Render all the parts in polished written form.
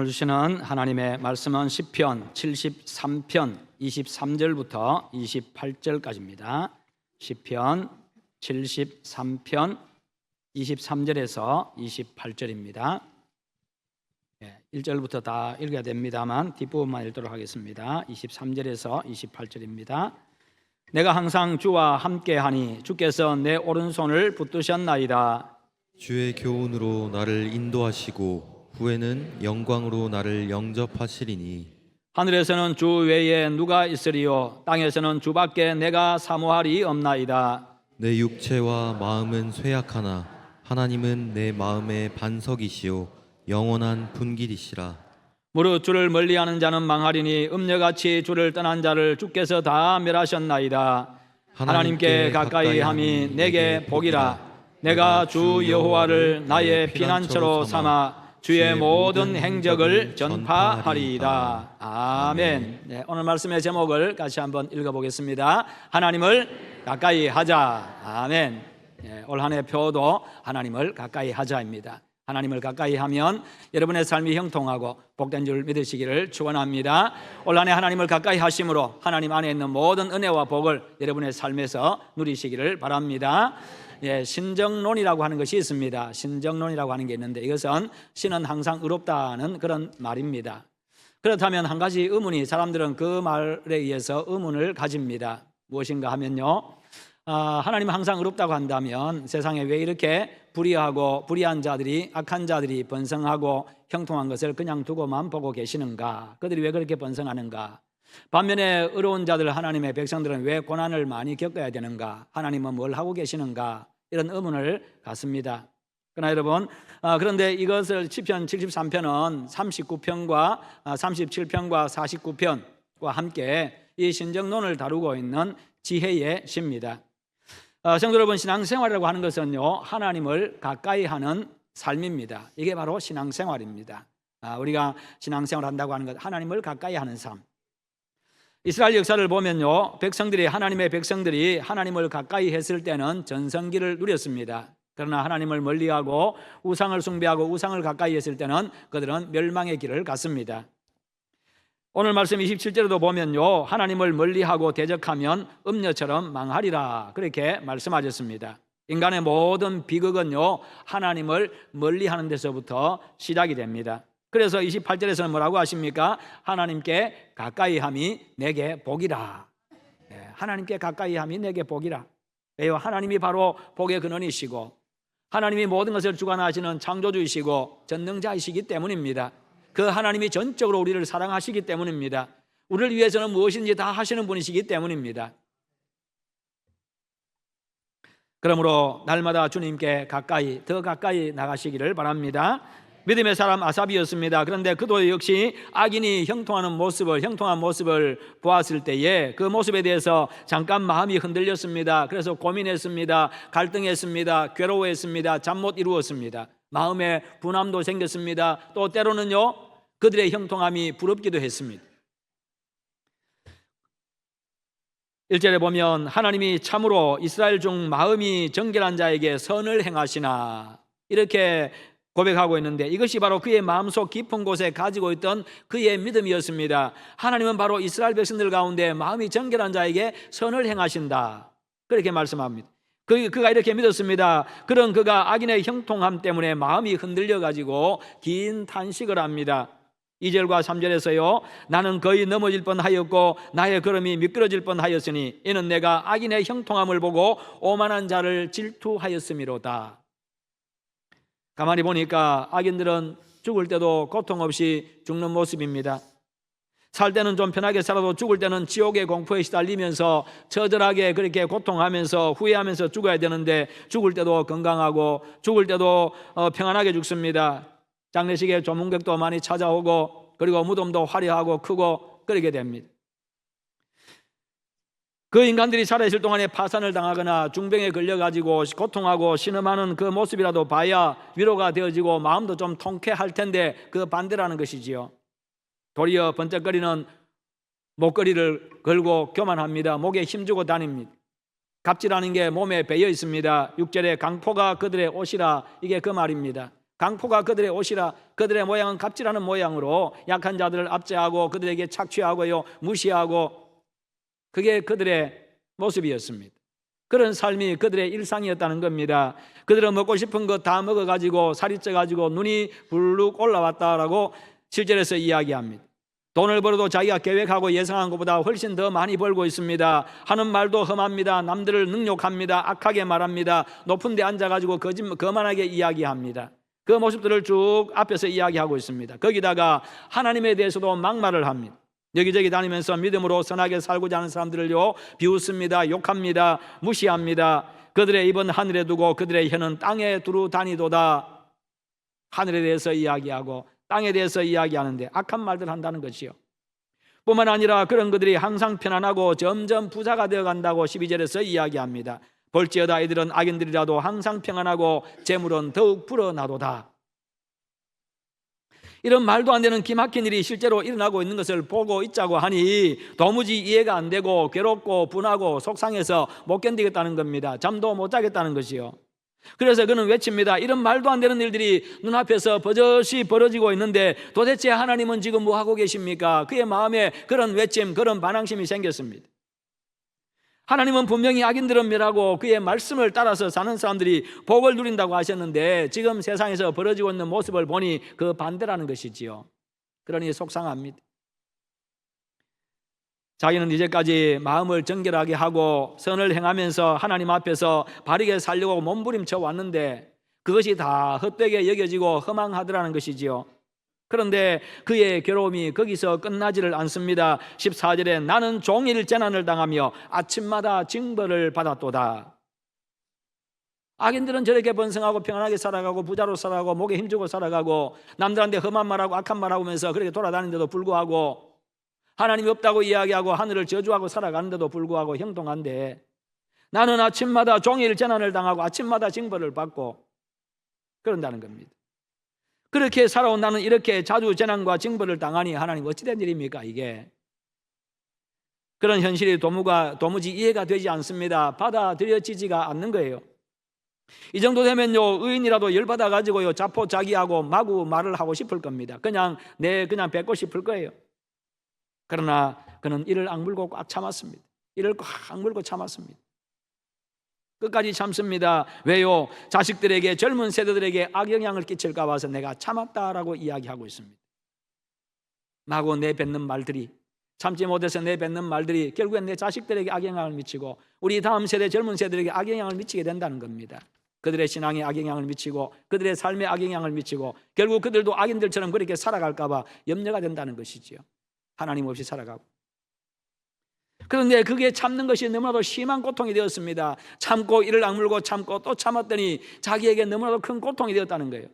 오늘 주시는 하나님의 말씀은 시편 73편 23절부터 28절까지입니다. 시편 73편 23절에서 28절입니다. 1절부터 다 읽어야 됩니다만 뒷부분만 읽도록 하겠습니다. 23절에서 28절입니다. 내가 항상 주와 함께하니 주께서 내 오른손을 붙드셨나이다. 주의 교훈으로 나를 인도하시고 후에는 영광으로 나를 영접하시리니 하늘에서는 주 외에 누가 있으리요 땅에서는 주밖에 내가 사모할이 없나이다. 내 육체와 마음은 쇠약하나 하나님은 내 마음의 반석이시요 영원한 분길이시라. 무릇 주를 멀리하는 자는 망하리니 음녀같이 주를 떠난 자를 주께서 다 멸하셨나이다. 하나님께 가까이 함이 내게 복이라. 내가 주 여호와를 나의 피난처로 삼아 주의 모든 행적을 전파하리이다. 아멘. 오늘 말씀의 제목을 같이 한번 읽어보겠습니다. 하나님을 가까이 하자. 아멘. 올 한 해 표도 하나님을 가까이 하자입니다. 하나님을 가까이 하면 여러분의 삶이 형통하고 복된 줄 믿으시기를 축원합니다. 올 한 해 하나님을 가까이 하심으로 하나님 안에 있는 모든 은혜와 복을 여러분의 삶에서 누리시기를 바랍니다. 신정론이라고 하는 것이 있습니다. 신정론이라고 하는 게 있는데 이것은 신은 항상 의롭다는 그런 말입니다. 그렇다면 한 가지 의문이, 사람들은 그 말에 의해서 의문을 가집니다. 무엇인가 하면요, 하나님은 항상 의롭다고 한다면 세상에 왜 이렇게 불의한 자들이, 악한 자들이 번성하고 형통한 것을 그냥 두고만 보고 계시는가? 그들이 왜 그렇게 번성하는가? 반면에 의로운 자들, 하나님의 백성들은 왜 고난을 많이 겪어야 되는가? 하나님은 뭘 하고 계시는가? 이런 의문을 갖습니다. 그러나 여러분, 그런데 이것을 시편 73편은 39편과 37편과 49편과 함께 이 신정론을 다루고 있는 지혜의 시입니다. 성도 여러분, 신앙생활이라고 하는 것은요, 하나님을 가까이 하는 삶입니다. 이게 바로 신앙생활입니다. 우리가 신앙생활 한다고 하는 것, 하나님을 가까이 하는 삶. 이스라엘 역사를 보면요, 하나님의 백성들이 하나님을 가까이 했을 때는 전성기를 누렸습니다. 그러나 하나님을 멀리하고 우상을 숭배하고 우상을 가까이 했을 때는 그들은 멸망의 길을 갔습니다. 오늘 말씀 27절에도 보면요, 하나님을 멀리하고 대적하면 음녀처럼 망하리라, 그렇게 말씀하셨습니다. 인간의 모든 비극은요, 하나님을 멀리하는 데서부터 시작이 됩니다. 그래서 28절에서는 뭐라고 하십니까? 하나님께 가까이 함이 내게 복이라. 하나님께 가까이 함이 내게 복이라. 왜요? 하나님이 바로 복의 근원이시고 하나님이 모든 것을 주관하시는 창조주이시고 전능자이시기 때문입니다. 그 하나님이 전적으로 우리를 사랑하시기 때문입니다. 우리를 위해서는 무엇인지 다 하시는 분이시기 때문입니다. 그러므로 날마다 주님께 가까이, 더 가까이 나가시기를 바랍니다. 믿음의 사람 아삽이었습니다. 그런데 그도 역시 악인이 형통한 모습을 보았을 때에 그 모습에 대해서 잠깐 마음이 흔들렸습니다. 그래서 고민했습니다. 갈등했습니다. 괴로워했습니다. 잠 못 이루었습니다. 마음에 분함도 생겼습니다. 또 때로는요, 그들의 형통함이 부럽기도 했습니다. 1절에 보면 하나님이 참으로 이스라엘 중 마음이 정결한 자에게 선을 행하시나, 이렇게 고백하고 있는데 이것이 바로 그의 마음속 깊은 곳에 가지고 있던 그의 믿음이었습니다. 하나님은 바로 이스라엘 백성들 가운데 마음이 정결한 자에게 선을 행하신다, 그렇게 말씀합니다. 그가 이렇게 믿었습니다. 그런 그가 악인의 형통함 때문에 마음이 흔들려가지고 긴 탄식을 합니다. 2절과 3절에서요, 나는 거의 넘어질 뻔하였고 나의 걸음이 미끄러질 뻔하였으니 이는 내가 악인의 형통함을 보고 오만한 자를 질투하였음이로다. 가만히 보니까 악인들은 죽을 때도 고통 없이 죽는 모습입니다. 살 때는 좀 편하게 살아도 죽을 때는 지옥의 공포에 시달리면서 처절하게 그렇게 고통하면서 후회하면서 죽어야 되는데 죽을 때도 건강하고 죽을 때도 평안하게 죽습니다. 장례식에 조문객도 많이 찾아오고 그리고 무덤도 화려하고 크고 그러게 됩니다. 그 인간들이 살아있을 동안에 파산을 당하거나 중병에 걸려가지고 고통하고 신음하는 그 모습이라도 봐야 위로가 되어지고 마음도 좀 통쾌할 텐데 그 반대라는 것이지요. 도리어 번쩍거리는 목걸이를 걸고 교만합니다. 목에 힘주고 다닙니다. 갑질하는 게 몸에 배어 있습니다. 6절에 강포가 그들의 옷이라, 이게 그 말입니다. 강포가 그들의 옷이라. 그들의 모양은 갑질하는 모양으로 약한 자들을 압제하고 그들에게 착취하고요, 무시하고, 그게 그들의 모습이었습니다. 그런 삶이 그들의 일상이었다는 겁니다. 그들은 먹고 싶은 거 다 먹어가지고 살이 쪄가지고 눈이 불룩 올라왔다라고 7절에서 이야기합니다. 돈을 벌어도 자기가 계획하고 예상한 것보다 훨씬 더 많이 벌고 있습니다. 하는 말도 험합니다. 남들을 능욕합니다. 악하게 말합니다. 높은 데 앉아가지고 거만하게 이야기합니다. 그 모습들을 쭉 앞에서 이야기하고 있습니다. 거기다가 하나님에 대해서도 막말을 합니다. 여기저기 다니면서 믿음으로 선하게 살고자 하는 사람들을요, 비웃습니다. 욕합니다. 무시합니다. 그들의 입은 하늘에 두고 그들의 혀는 땅에 두루 다니도다. 하늘에 대해서 이야기하고 땅에 대해서 이야기하는데 악한 말들 한다는 것이요. 뿐만 아니라 그런 그들이 항상 편안하고 점점 부자가 되어간다고 12절에서 이야기합니다. 볼지어다 이들은 악인들이라도 항상 평안하고 재물은 더욱 불어나도다. 이런 말도 안 되는 기막힌 일이 실제로 일어나고 있는 것을 보고 있자고 하니 도무지 이해가 안 되고 괴롭고 분하고 속상해서 못 견디겠다는 겁니다. 잠도 못 자겠다는 것이요. 그래서 그는 외칩니다. 이런 말도 안 되는 일들이 눈앞에서 버젓이 벌어지고 있는데 도대체 하나님은 지금 뭐 하고 계십니까? 그의 마음에 그런 외침, 그런 반항심이 생겼습니다. 하나님은 분명히 악인들은 멸하고 그의 말씀을 따라서 사는 사람들이 복을 누린다고 하셨는데 지금 세상에서 벌어지고 있는 모습을 보니 그 반대라는 것이지요. 그러니 속상합니다. 자기는 이제까지 마음을 정결하게 하고 선을 행하면서 하나님 앞에서 바르게 살려고 몸부림쳐 왔는데 그것이 다 헛되게 여겨지고 허망하더라는 것이지요. 그런데 그의 괴로움이 거기서 끝나지를 않습니다. 14절에 나는 종일 재난을 당하며 아침마다 징벌을 받았도다. 악인들은 저렇게 번성하고 평안하게 살아가고 부자로 살아가고 목에 힘주고 살아가고 남들한테 험한 말하고 악한 말하고 하면서 그렇게 돌아다니는데도 불구하고 하나님이 없다고 이야기하고 하늘을 저주하고 살아가는데도 불구하고 형통한데 나는 아침마다 종일 재난을 당하고 아침마다 징벌을 받고 그런다는 겁니다. 그렇게 살아온 나는 이렇게 자주 재난과 징벌을 당하니 하나님 어찌 된 일입니까 이게? 그런 현실이 도무지 이해가 되지 않습니다. 받아들여지지가 않는 거예요. 이 정도 되면요 의인이라도 열받아가지고요 자포자기하고 마구 말을 하고 싶을 겁니다. 그냥 뱉고 싶을 거예요. 그러나 그는 이를 악물고 꽉 참았습니다. 이를 꽉 악물고 참았습니다. 끝까지 참습니다. 왜요? 자식들에게 젊은 세대들에게 악영향을 끼칠까 봐서 내가 참았다라고 이야기하고 있습니다. 마구 내뱉는 말들이 참지 못해서 내뱉는 말들이 결국엔 내 자식들에게 악영향을 미치고 우리 다음 세대 젊은 세대들에게 악영향을 미치게 된다는 겁니다. 그들의 신앙에 악영향을 미치고 그들의 삶에 악영향을 미치고 결국 그들도 악인들처럼 그렇게 살아갈까 봐 염려가 된다는 것이지요. 하나님 없이 살아가고. 그런데 그게 참는 것이 너무나도 심한 고통이 되었습니다. 참고 이를 악물고 참고 또 참았더니 자기에게 너무나도 큰 고통이 되었다는 거예요.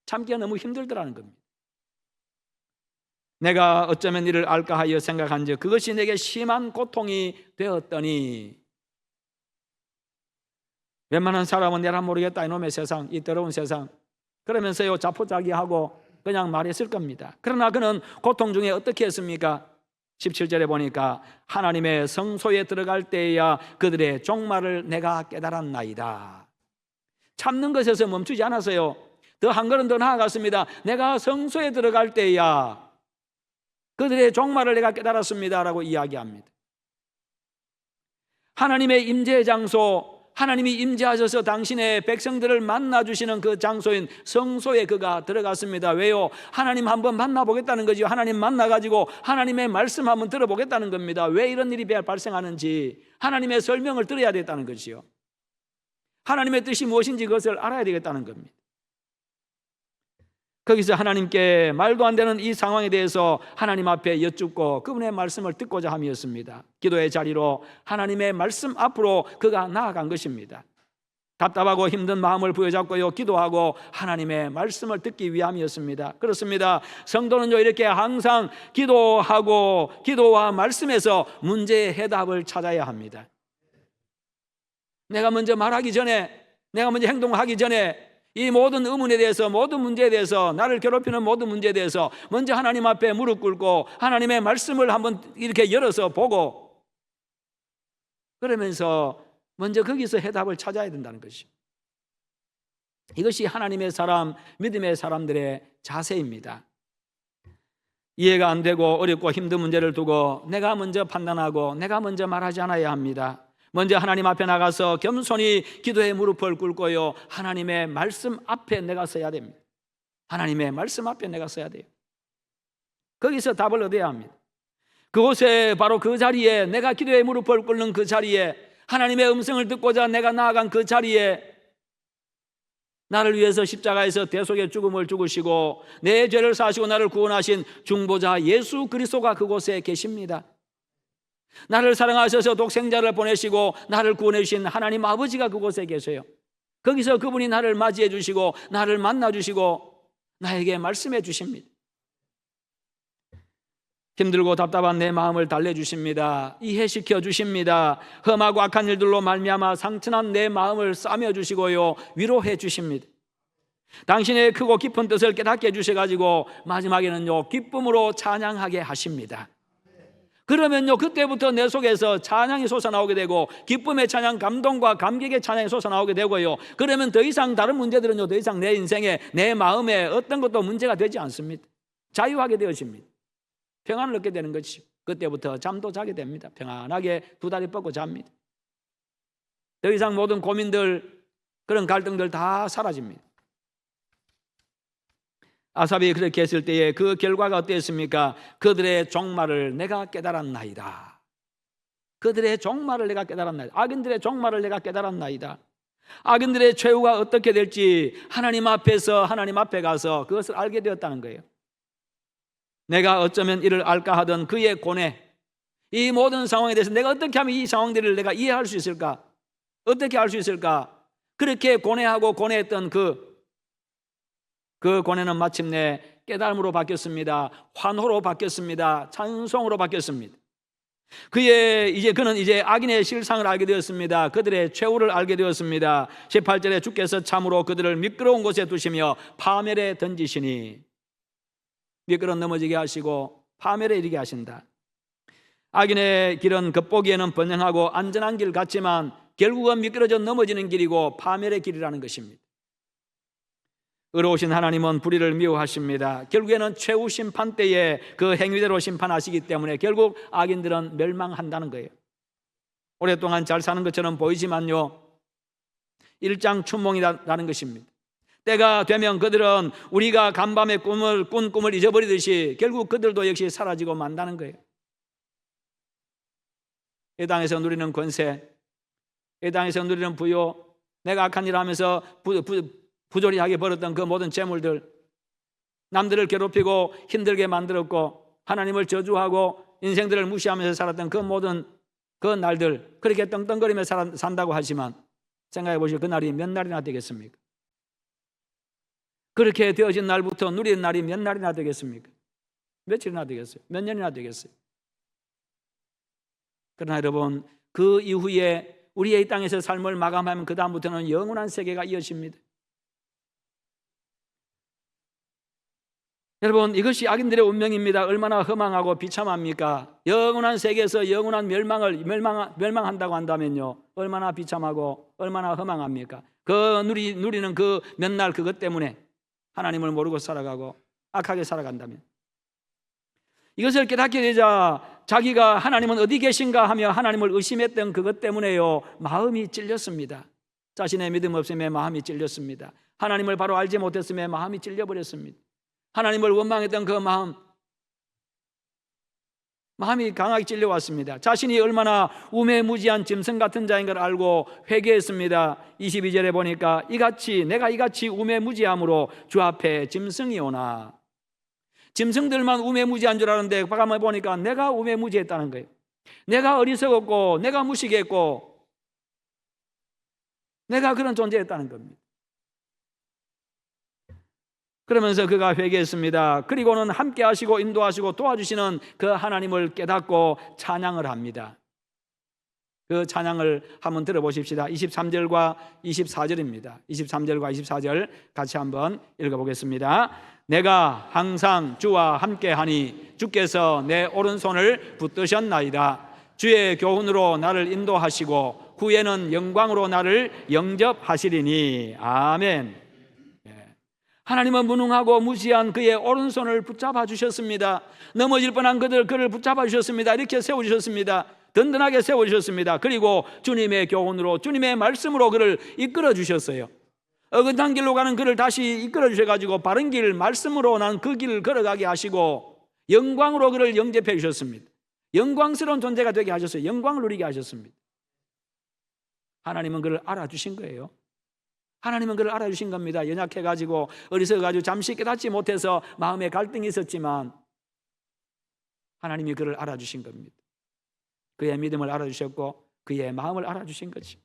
참기가 너무 힘들더라는 겁니다. 내가 어쩌면 이를 알까 하여 생각한즉 그것이 내게 심한 고통이 되었더니 웬만한 사람은 내라 모르겠다 이놈의 세상, 이 더러운 세상 그러면서요 자포자기하고 그냥 말했을 겁니다. 그러나 그는 고통 중에 어떻게 했습니까? 17절에 보니까 하나님의 성소에 들어갈 때에야 그들의 종말을 내가 깨달았나이다. 참는 것에서 멈추지 않았어요. 더 한 걸음 더 나아갔습니다. 내가 성소에 들어갈 때에야 그들의 종말을 내가 깨달았습니다 라고 이야기합니다. 하나님의 임재 장소, 하나님이 임재하셔서 당신의 백성들을 만나주시는 그 장소인 성소에 그가 들어갔습니다. 왜요? 하나님 한번 만나보겠다는 거죠. 하나님 만나가지고 하나님의 말씀 한번 들어보겠다는 겁니다. 왜 이런 일이 발생하는지 하나님의 설명을 들어야 되겠다는 것이요. 하나님의 뜻이 무엇인지 그것을 알아야 되겠다는 겁니다. 거기서 하나님께 말도 안 되는 이 상황에 대해서 하나님 앞에 여쭙고 그분의 말씀을 듣고자 함이었습니다. 기도의 자리로 하나님의 말씀 앞으로 그가 나아간 것입니다. 답답하고 힘든 마음을 부여잡고요 기도하고 하나님의 말씀을 듣기 위함이었습니다. 그렇습니다. 성도는요 이렇게 항상 기도하고 기도와 말씀에서 문제의 해답을 찾아야 합니다. 내가 먼저 말하기 전에, 내가 먼저 행동하기 전에 이 모든 의문에 대해서, 모든 문제에 대해서, 나를 괴롭히는 모든 문제에 대해서 먼저 하나님 앞에 무릎 꿇고 하나님의 말씀을 한번 이렇게 열어서 보고 그러면서 먼저 거기서 해답을 찾아야 된다는 것이죠. 이것이 하나님의 사람, 믿음의 사람들의 자세입니다. 이해가 안 되고 어렵고 힘든 문제를 두고 내가 먼저 판단하고 내가 먼저 말하지 않아야 합니다. 먼저 하나님 앞에 나가서 겸손히 기도의 무릎을 꿇고요, 하나님의 말씀 앞에 내가 서야 됩니다. 하나님의 말씀 앞에 내가 서야 돼요. 거기서 답을 얻어야 합니다. 그곳에, 바로 그 자리에, 내가 기도의 무릎을 꿇는 그 자리에, 하나님의 음성을 듣고자 내가 나아간 그 자리에, 나를 위해서 십자가에서 대속의 죽음을 죽으시고 내 죄를 사시고 나를 구원하신 중보자 예수 그리스도가 그곳에 계십니다. 나를 사랑하셔서 독생자를 보내시고 나를 구원해 주신 하나님 아버지가 그곳에 계세요. 거기서 그분이 나를 맞이해 주시고 나를 만나 주시고 나에게 말씀해 주십니다. 힘들고 답답한 내 마음을 달래주십니다. 이해시켜 주십니다. 험하고 악한 일들로 말미암아 상처난 내 마음을 싸매 주시고요, 위로해 주십니다. 당신의 크고 깊은 뜻을 깨닫게 해주셔가지고 마지막에는요, 기쁨으로 찬양하게 하십니다. 그러면요, 그때부터 내 속에서 찬양이 솟아나오게 되고 기쁨의 찬양, 감동과 감격의 찬양이 솟아나오게 되고요, 그러면 더 이상 다른 문제들은요, 더 이상 내 인생에, 내 마음에 어떤 것도 문제가 되지 않습니다. 자유하게 되어집니다. 평안을 얻게 되는 것이죠. 그때부터 잠도 자게 됩니다. 평안하게 두 다리 뻗고 잡니다. 더 이상 모든 고민들, 그런 갈등들 다 사라집니다. 아삽이 그렇게 했을 때에 그 결과가 어땠습니까? 그들의 종말을 내가 깨달았나이다. 그들의 종말을 내가 깨달았나이다. 악인들의 종말을 내가 깨달았나이다. 악인들의 최후가 어떻게 될지 하나님 앞에서, 하나님 앞에 가서 그것을 알게 되었다는 거예요. 내가 어쩌면 이를 알까 하던 그의 고뇌, 이 모든 상황에 대해서 내가 어떻게 하면 이 상황들을 내가 이해할 수 있을까? 어떻게 할 수 있을까? 그렇게 고뇌하고 고뇌했던 그 고뇌는 마침내 깨달음으로 바뀌었습니다. 환호로 바뀌었습니다. 찬송으로 바뀌었습니다. 그는 이제 악인의 실상을 알게 되었습니다. 그들의 최후를 알게 되었습니다. 18절에 주께서 참으로 그들을 미끄러운 곳에 두시며 파멸에 던지시니, 미끄러 넘어지게 하시고 파멸에 이르게 하신다. 악인의 길은 겉보기에는 번영하고 안전한 길 같지만 결국은 미끄러져 넘어지는 길이고 파멸의 길이라는 것입니다. 의로우신 하나님은 불의를 미워하십니다. 결국에는 최후 심판 때에 그 행위대로 심판하시기 때문에 결국 악인들은 멸망한다는 거예요. 오랫동안 잘 사는 것처럼 보이지만요, 일장춘몽이라는 것입니다. 때가 되면 그들은 우리가 간밤에 꾼 꿈을 잊어버리듯이 결국 그들도 역시 사라지고 만다는 거예요. 이 땅에서 누리는 권세, 이 땅에서 누리는 부요, 내가 악한 일을 하면서 부조리하게 벌었던 그 모든 재물들, 남들을 괴롭히고 힘들게 만들었고 하나님을 저주하고 인생들을 무시하면서 살았던 그 모든 그 날들, 그렇게 떵떵거리며 산다고 하지만 생각해 보시고 그 날이 몇 날이나 되겠습니까? 그렇게 되어진 날부터 누리는 날이 몇 날이나 되겠습니까? 며칠이나 되겠어요? 몇 년이나 되겠어요? 그러나 여러분, 그 이후에 우리의 이 땅에서 삶을 마감하면 그 다음부터는 영원한 세계가 이어집니다. 여러분, 이것이 악인들의 운명입니다. 얼마나 허망하고 비참합니까? 영원한 세계에서 영원한 멸망한다고 한다면요, 얼마나 비참하고 얼마나 허망합니까? 누리는 그 몇 날 그것 때문에 하나님을 모르고 살아가고 악하게 살아간다면, 이것을 깨닫게 되자 자기가 하나님은 어디 계신가 하며 하나님을 의심했던 그것 때문에요, 마음이 찔렸습니다. 자신의 믿음 없음에 마음이 찔렸습니다. 하나님을 바로 알지 못했음에 마음이 찔려버렸습니다. 하나님을 원망했던 그 마음이 강하게 찔려왔습니다. 자신이 얼마나 우매무지한 짐승 같은 자인 걸 알고 회개했습니다. 22절에 보니까 내가 이같이 우매무지함으로 주 앞에 짐승이 오나. 짐승들만 우매무지한 줄 아는데 가만 보니까 내가 우매무지했다는 거예요. 내가 어리석었고 내가 무식했고 내가 그런 존재였다는 겁니다. 그러면서 그가 회개했습니다. 그리고는 함께 하시고 인도하시고 도와주시는 그 하나님을 깨닫고 찬양을 합니다. 그 찬양을 한번 들어보십시다. 23절과 24절입니다. 23절과 24절 같이 한번 읽어보겠습니다. 내가 항상 주와 함께하니 주께서 내 오른손을 붙드셨나이다. 주의 교훈으로 나를 인도하시고 후에는 영광으로 나를 영접하시리니. 아멘. 하나님은 무능하고 무지한 그의 오른손을 붙잡아 주셨습니다. 넘어질 뻔한 그를 붙잡아 주셨습니다. 이렇게 세워주셨습니다. 든든하게 세워주셨습니다. 그리고 주님의 교훈으로, 주님의 말씀으로 그를 이끌어 주셨어요. 어긋난 길로 가는 그를 다시 이끌어 주셔가지고 바른 길, 말씀으로 난 그 길을 걸어가게 하시고 영광으로 그를 영접해 주셨습니다. 영광스러운 존재가 되게 하셨어요. 영광을 누리게 하셨습니다. 하나님은 그를 알아주신 거예요. 하나님은 그를 알아주신 겁니다. 연약해가지고 어리석어가지고 잠시 깨닫지 못해서 마음에 갈등이 있었지만 하나님이 그를 알아주신 겁니다. 그의 믿음을 알아주셨고 그의 마음을 알아주신 거죠.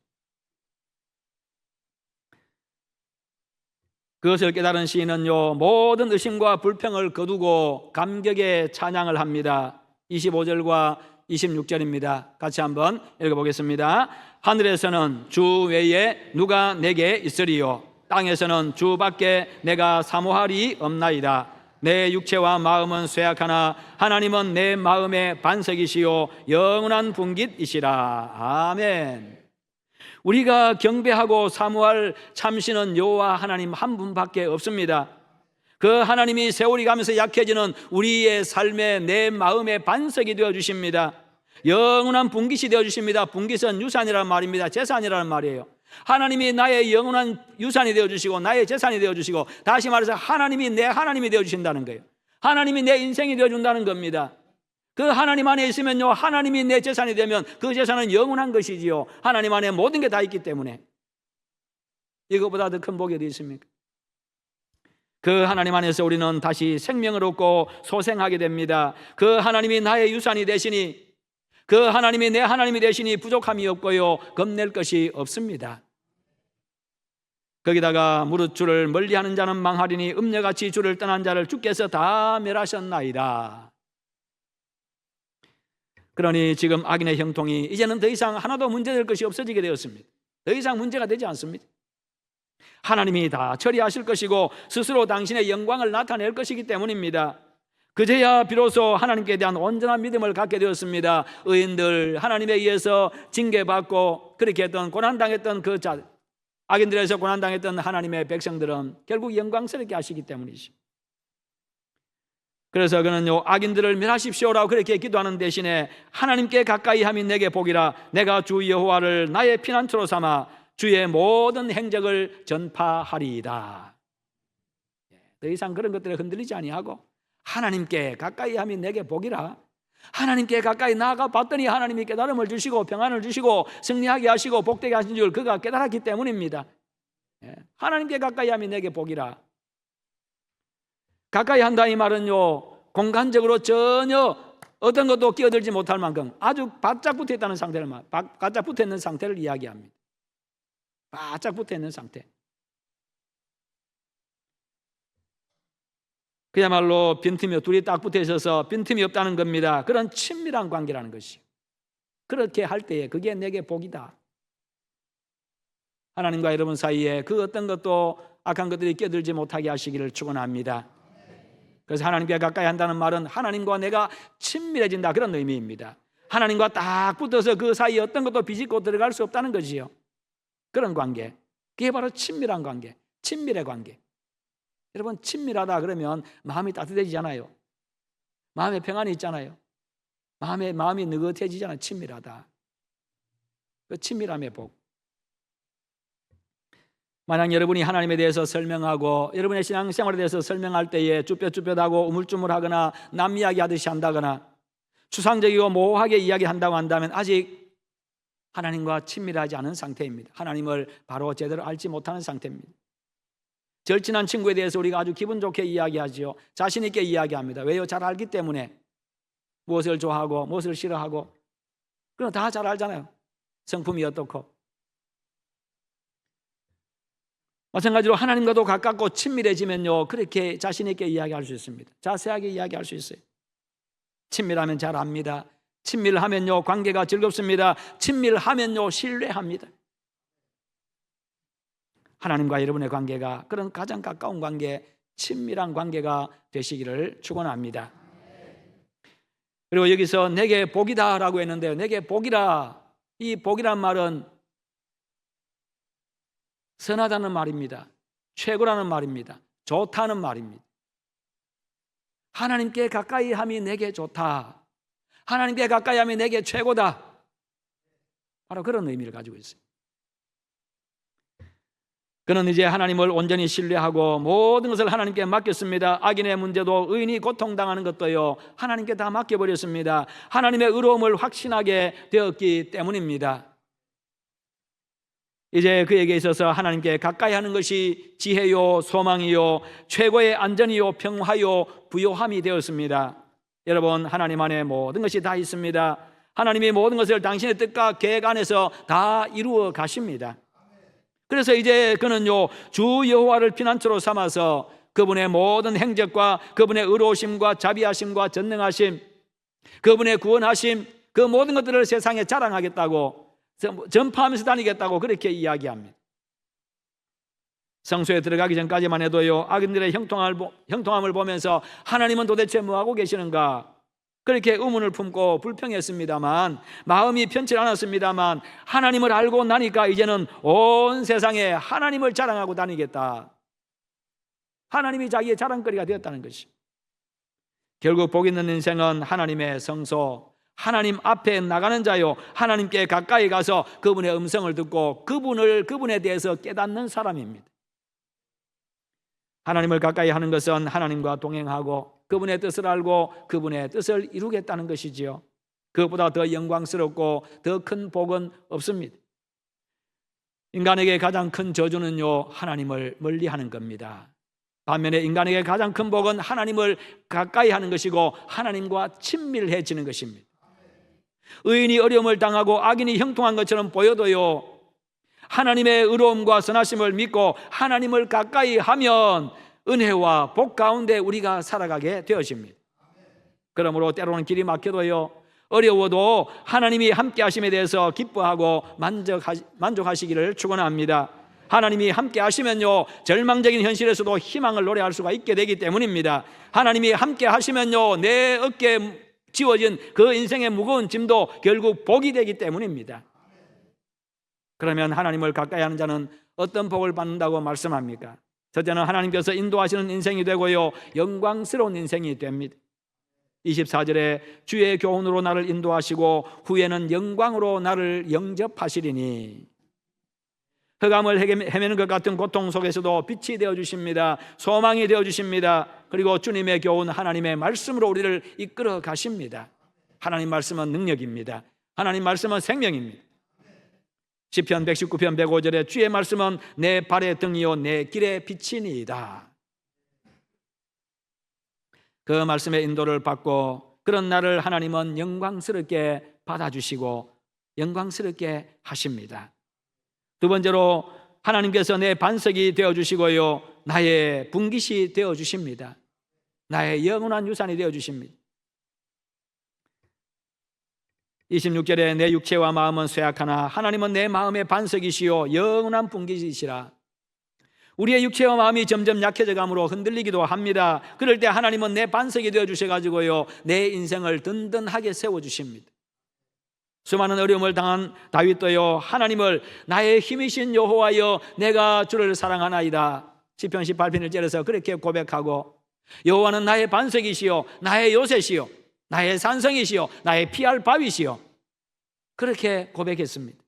그것을 깨달은 시인은요, 모든 의심과 불평을 거두고 감격의 찬양을 합니다. 25절과 26절입니다. 같이 한번 읽어보겠습니다. 하늘에서는 주 외에 누가 내게 있으리요, 땅에서는 주밖에 내가 사모할이 없나이다. 내 육체와 마음은 쇠약하나 하나님은 내 마음의 반석이시요 영원한 분깃이시라. 아멘. 우리가 경배하고 사모할 참신은 여호와 하나님 한 분밖에 없습니다. 그 하나님이 세월이 가면서 약해지는 우리의 삶의 내 마음의 반석이 되어주십니다. 영원한 분깃이 되어주십니다. 분깃은 유산이라는 말입니다. 재산이라는 말이에요. 하나님이 나의 영원한 유산이 되어주시고 나의 재산이 되어주시고, 다시 말해서 하나님이 내 하나님이 되어주신다는 거예요. 하나님이 내 인생이 되어준다는 겁니다. 그 하나님 안에 있으면요, 하나님이 내 재산이 되면 그 재산은 영원한 것이지요. 하나님 안에 모든 게 다 있기 때문에 이것보다 더 큰 복이 어디 있습니까? 그 하나님 안에서 우리는 다시 생명을 얻고 소생하게 됩니다. 그 하나님이 나의 유산이 되시니, 그 하나님이 내 하나님이 되시니 부족함이 없고요, 겁낼 것이 없습니다. 거기다가 무릇 주를 멀리하는 자는 망하리니 음녀같이 주를 떠난 자를 주께서 다 멸하셨나이다. 그러니 지금 악인의 형통이 이제는 더 이상 하나도 문제될 것이 없어지게 되었습니다. 더 이상 문제가 되지 않습니다. 하나님이 다 처리하실 것이고 스스로 당신의 영광을 나타낼 것이기 때문입니다. 그제야 비로소 하나님께 대한 온전한 믿음을 갖게 되었습니다. 의인들, 하나님에 의해서 징계받고 그렇게 했던 고난당했던 그 자, 악인들에서 고난당했던 하나님의 백성들은 결국 영광스럽게 하시기 때문이죠. 그래서 그는요, 악인들을 멸하십시오라고 그렇게 기도하는 대신에 하나님께 가까이 함이 내게 복이라. 내가 주 여호와를 나의 피난처로 삼아 주의 모든 행적을 전파하리이다. 더 이상 그런 것들에 흔들리지 아니하고 하나님께 가까이 함이 내게 복이라. 하나님께 가까이 나아가 봤더니 하나님이 깨달음을 주시고 평안을 주시고 승리하게 하시고 복되게 하신 줄 그가 깨달았기 때문입니다. 하나님께 가까이 함이 내게 복이라. 가까이 한다 이 말은요, 공간적으로 전혀 어떤 것도 끼어들지 못할 만큼 아주 바짝 붙어 있다는 상태를, 바짝 붙어 있는 상태를 이야기합니다. 바짝 붙어 있는 상태. 그야말로 빈틈이, 둘이 딱 붙어 있어서 빈틈이 없다는 겁니다. 그런 친밀한 관계라는 것이. 그렇게 할 때에 그게 내게 복이다. 하나님과 여러분 사이에 그 어떤 것도 악한 것들이 끼어들지 못하게 하시기를 축원합니다. 그래서 하나님께 가까이 한다는 말은 하나님과 내가 친밀해진다, 그런 의미입니다. 하나님과 딱 붙어서 그 사이에 어떤 것도 비집고 들어갈 수 없다는 것이요. 그런 관계, 그게 바로 친밀한 관계, 친밀의 관계. 여러분, 친밀하다 그러면 마음이 따뜻해지잖아요. 마음에 평안이 있잖아요. 마음이 느긋해지잖아요. 친밀하다. 그 친밀함의 복. 만약 여러분이 하나님에 대해서 설명하고 여러분의 신앙생활에 대해서 설명할 때에 쭈뼛쭈뼛하고 우물쭈물하거나 남 이야기하듯이 한다거나 추상적이고 모호하게 이야기한다고 한다면 아직 하나님과 친밀하지 않은 상태입니다. 하나님을 바로 제대로 알지 못하는 상태입니다. 절친한 친구에 대해서 우리가 아주 기분 좋게 이야기하지요. 자신 있게 이야기합니다. 왜요? 잘 알기 때문에. 무엇을 좋아하고 무엇을 싫어하고 그럼 다 잘 알잖아요. 성품이 어떻고. 마찬가지로 하나님과도 가깝고 친밀해지면요, 그렇게 자신 있게 이야기할 수 있습니다. 자세하게 이야기할 수 있어요. 친밀하면 잘 압니다. 친밀하면요, 관계가 즐겁습니다. 친밀하면요, 신뢰합니다. 하나님과 여러분의 관계가 그런 가장 가까운 관계, 친밀한 관계가 되시기를 축원합니다. 그리고 여기서 내게 복이다라고 했는데요, 내게 복이라, 이 복이란 말은 선하다는 말입니다. 최고라는 말입니다. 좋다는 말입니다. 하나님께 가까이 함이 내게 좋다. 하나님께 가까이 함이 내게 최고다. 바로 그런 의미를 가지고 있어요. 그는 이제 하나님을 온전히 신뢰하고 모든 것을 하나님께 맡겼습니다. 악인의 문제도 의인이 고통당하는 것도요, 하나님께 다 맡겨버렸습니다. 하나님의 의로움을 확신하게 되었기 때문입니다. 이제 그에게 있어서 하나님께 가까이 하는 것이 지혜요, 소망이요, 최고의 안전이요, 평화요, 부요함이 되었습니다. 여러분, 하나님 안에 모든 것이 다 있습니다. 하나님이 모든 것을 당신의 뜻과 계획 안에서 다 이루어 가십니다. 그래서 이제 그는요, 주 여호와를 피난처로 삼아서 그분의 모든 행적과 그분의 의로우심과 자비하심과 전능하심, 그분의 구원하심, 그 모든 것들을 세상에 자랑하겠다고, 전파하면서 다니겠다고 그렇게 이야기합니다. 성소에 들어가기 전까지만 해도요, 악인들의 형통함을 보면서 하나님은 도대체 뭐하고 계시는가, 그렇게 의문을 품고 불평했습니다만, 마음이 편치 않았습니다만, 하나님을 알고 나니까 이제는 온 세상에 하나님을 자랑하고 다니겠다. 하나님이 자기의 자랑거리가 되었다는 것이. 결국 복 있는 인생은 하나님의 성소, 하나님 앞에 나가는 자요, 하나님께 가까이 가서 그분의 음성을 듣고 그분에 대해서 깨닫는 사람입니다. 하나님을 가까이 하는 것은 하나님과 동행하고 그분의 뜻을 알고 그분의 뜻을 이루겠다는 것이지요. 그것보다 더 영광스럽고 더 큰 복은 없습니다. 인간에게 가장 큰 저주는요, 하나님을 멀리하는 겁니다. 반면에 인간에게 가장 큰 복은 하나님을 가까이 하는 것이고 하나님과 친밀해지는 것입니다. 의인이 어려움을 당하고 악인이 형통한 것처럼 보여도요, 하나님의 의로움과 선하심을 믿고 하나님을 가까이 하면 은혜와 복 가운데 우리가 살아가게 되어집니다. 그러므로 때로는 길이 막혀도요, 어려워도 하나님이 함께 하심에 대해서 기뻐하고 만족하시기를 축원합니다. 하나님이 함께 하시면요, 절망적인 현실에서도 희망을 노래할 수가 있게 되기 때문입니다. 하나님이 함께 하시면요, 내 어깨에 지워진 그 인생의 무거운 짐도 결국 복이 되기 때문입니다. 그러면 하나님을 가까이 하는 자는 어떤 복을 받는다고 말씀합니까? 첫째는 하나님께서 인도하시는 인생이 되고요, 영광스러운 인생이 됩니다. 24절에 주의 교훈으로 나를 인도하시고 후에는 영광으로 나를 영접하시리니, 흑암을 헤매는 것 같은 고통 속에서도 빛이 되어주십니다. 소망이 되어주십니다. 그리고 주님의 교훈, 하나님의 말씀으로 우리를 이끌어 가십니다. 하나님 말씀은 능력입니다. 하나님 말씀은 생명입니다. 시편 119편 105절에 주의 말씀은 내 발의 등이요 내 길의 빛이니이다. 그 말씀의 인도를 받고 그런 나를 하나님은 영광스럽게 받아주시고 영광스럽게 하십니다. 두 번째로 하나님께서 내 반석이 되어주시고요, 나의 분깃이 되어주십니다. 나의 영원한 유산이 되어주십니다. 26절에 내 육체와 마음은 쇠약하나 하나님은 내 마음의 반석이시요 영원한 분깃이시라. 우리의 육체와 마음이 점점 약해져 가므로 흔들리기도 합니다. 그럴 때 하나님은 내 반석이 되어주셔가지고요, 내 인생을 든든하게 세워주십니다. 수많은 어려움을 당한 다윗도요, 하나님을 나의 힘이신 여호와여 내가 주를 사랑하나이다, 시편 18편을 째려서 그렇게 고백하고, 여호와는 나의 반석이시요 나의 요새시요 나의 산성이시요 나의 피할 바위시요, 그렇게 고백했습니다.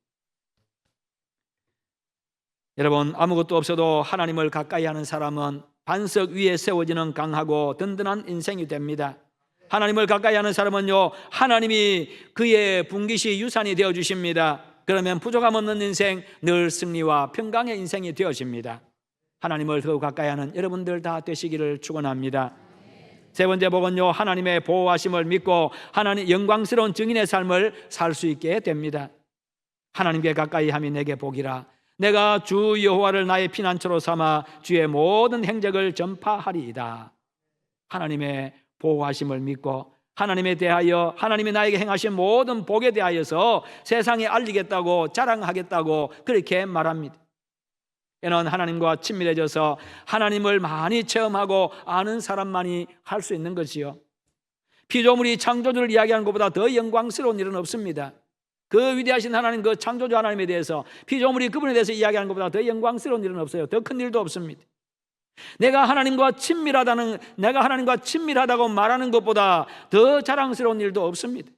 여러분, 아무것도 없어도 하나님을 가까이 하는 사람은 반석 위에 세워지는 강하고 든든한 인생이 됩니다. 하나님을 가까이 하는 사람은요, 하나님이 그의 분깃이 유산이 되어주십니다. 그러면 부족함 없는 인생, 늘 승리와 평강의 인생이 되어집니다. 하나님을 더 가까이 하는 여러분들 다 되시기를 축원합니다. 세 번째 복은요, 하나님의 보호하심을 믿고 하나님 영광스러운 증인의 삶을 살 수 있게 됩니다. 하나님께 가까이 함이 내게 복이라. 내가 주 여호와를 나의 피난처로 삼아 주의 모든 행적을 전파하리이다. 하나님의 보호하심을 믿고 하나님에 대하여 하나님이 나에게 행하신 모든 복에 대하여서 세상에 알리겠다고 자랑하겠다고 그렇게 말합니다. 이는 하나님과 친밀해져서 하나님을 많이 체험하고 아는 사람만이 할 수 있는 것이요, 피조물이 창조주를 이야기하는 것보다 더 영광스러운 일은 없습니다. 그 위대하신 하나님, 그 창조주 하나님에 대해서 피조물이 그분에 대해서 이야기하는 것보다 더 영광스러운 일은 없어요. 더 큰 일도 없습니다. 내가 하나님과 친밀하다고 말하는 것보다 더 자랑스러운 일도 없습니다.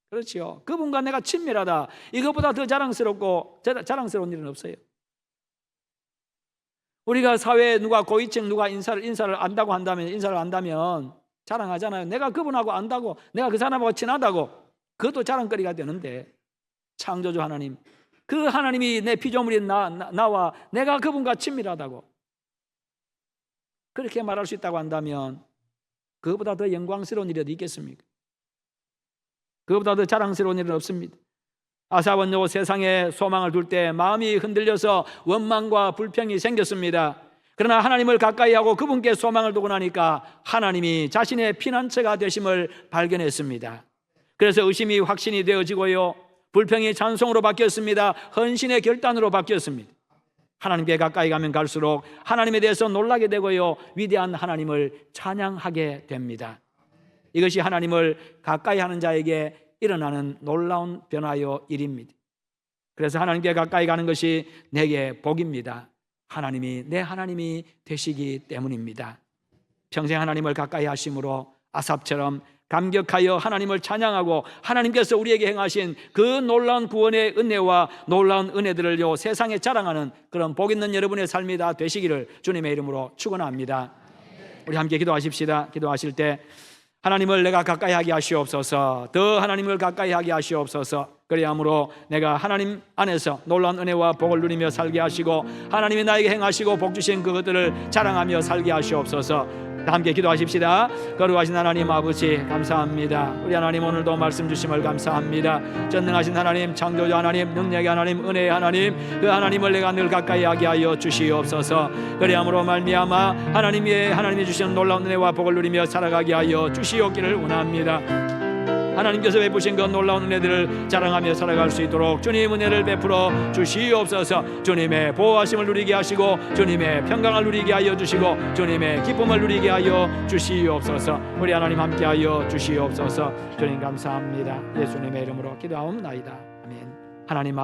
그렇죠. 그분과 내가 친밀하다, 이것보다 더 자랑스러운 일은 없어요. 우리가 사회에 누가 고위층 누가 인사를 안다면 자랑하잖아요. 내가 그분하고 안다고, 내가 그 사람하고 친하다고. 그것도 자랑거리가 되는데, 창조주 하나님, 그 하나님이 내 피조물인 나와 내가 그분과 친밀하다고 그렇게 말할 수 있다고 한다면 그것보다 더 영광스러운 일이 어디 있겠습니까? 그것보다 더 자랑스러운 일은 없습니다. 아삽은 세상에 소망을 둘 때 마음이 흔들려서 원망과 불평이 생겼습니다. 그러나 하나님을 가까이 하고 그분께 소망을 두고 나니까 하나님이 자신의 피난처가 되심을 발견했습니다. 그래서 의심이 확신이 되어지고요, 불평이 찬송으로 바뀌었습니다. 헌신의 결단으로 바뀌었습니다. 하나님께 가까이 가면 갈수록 하나님에 대해서 놀라게 되고요, 위대한 하나님을 찬양하게 됩니다. 이것이 하나님을 가까이 하는 자에게 일어나는 놀라운 변화요 일입니다. 그래서 하나님께 가까이 가는 것이 내게 복입니다. 하나님이 내 하나님이 되시기 때문입니다. 평생 하나님을 가까이 하심으로 아삽처럼 감격하여 하나님을 찬양하고 하나님께서 우리에게 행하신 그 놀라운 구원의 은혜와 놀라운 은혜들을 세상에 자랑하는 그런 복 있는 여러분의 삶이 다 되시기를 주님의 이름으로 축원합니다. 우리 함께 기도하십시다. 기도하실 때 하나님을 내가 가까이 하게 하시옵소서, 더 하나님을 가까이 하게 하시옵소서. 그리함으로 내가 하나님 안에서 놀라운 은혜와 복을 누리며 살게 하시고 하나님이 나에게 행하시고 복 주신 그것들을 자랑하며 살게 하시옵소서. 함께 기도하십시다. 거룩하신 하나님 아버지, 감사합니다. 우리 하나님 오늘도 말씀 주심을 감사합니다. 전능하신 하나님, 창조주 하나님, 능력의 하나님, 은혜의 하나님, 그 하나님을 내가 늘 가까이 하게 하여 주시옵소서. 그리함으로 말미암아 하나님이 주시는 놀라운 은혜와 복을 누리며 살아가게 하여 주시옵기를 원합니다. 하나님께서 베푸신 그 놀라운 은혜들을 자랑하며 살아갈 수 있도록 주님 은혜를 베풀어 주시옵소서. 주님의 보호하심을 누리게 하시고 주님의 평강을 누리게 하여 주시고 주님의 기쁨을 누리게 하여 주시옵소서. 우리 하나님 함께하여 주시옵소서. 주님 감사합니다. 예수님의 이름으로 기도하옵나이다. 아멘. 하나님 아버지,